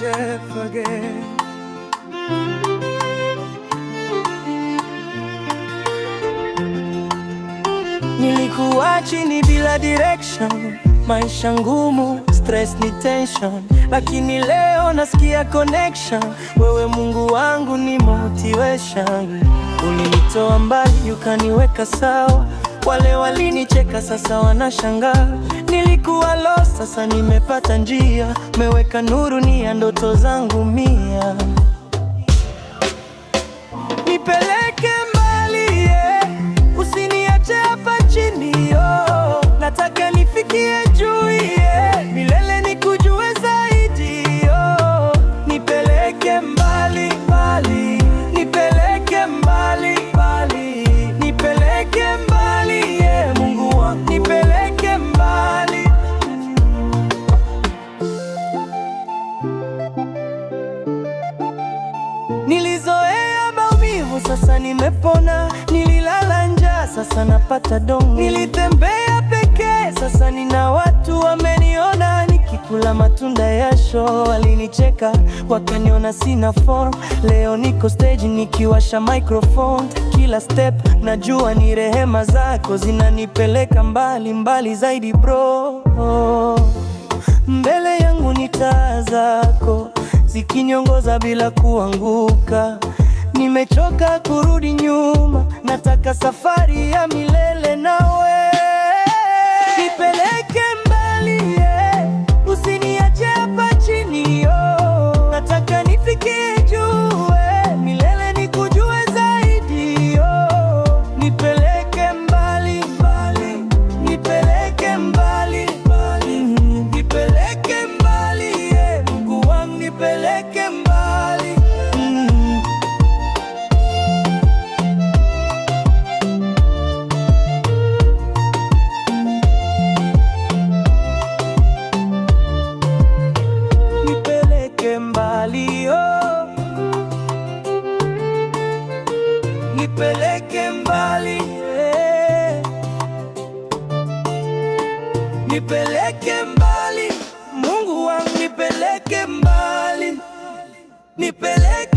Jeff again. Nilikuwa chini bila direction, maisha ngumu, stress ni tension, lakini leo nasikia connection. Wewe Mungu wangu ni motivation. Ulinitoa mbali ukaniweka sawa, wale walinicheka sasa wanashangaa. Nilikuwa lost sasa nimepata njia, umeweka nuru ni ya ndoto zangu mia. Nipeleke mbali, yeah. Usiniache hapa chini, oh. Nataka nifikie juu, yeah. Milele nikujue zaidi, oh. Nipeleke mbali, mbali. Nipeleke mbali, mbali. Nipeleke mbali, yeah. Mungu wangu nipeleke mbali. Nilizoea maumivu sasa nimepona, nililala njaa sasa napata dongo, nilitembea pekee sasa nina watu wameniona. Nikikula matunda ya show walinicheka wakaniona sina form. Leo niko stage nikiwasha microphone, kila step najua ni rehema zako zinanipeleka mbali, mbali zaidi bro. Mbele yangu ni taa zako zikiniongoza bila kuanguka. Nimechoka kurudi nyuma, nataka safari ya milele nawe. Nipeleke mbali, yeah. Usiniache hapa chini, oh. Nataka nifikie juu, milele nikujue zaidi, oh. Nipeleke mbali, mbali. Nipeleke mbali, mbali. Nipeleke mbali, yeah. Mungu wangu nipeleke mbali. Nipeleke mbali, oh. Nipeleke mbali, yeah. Nipeleke mbali, Mungu wangu nipeleke mbali. Nipeleke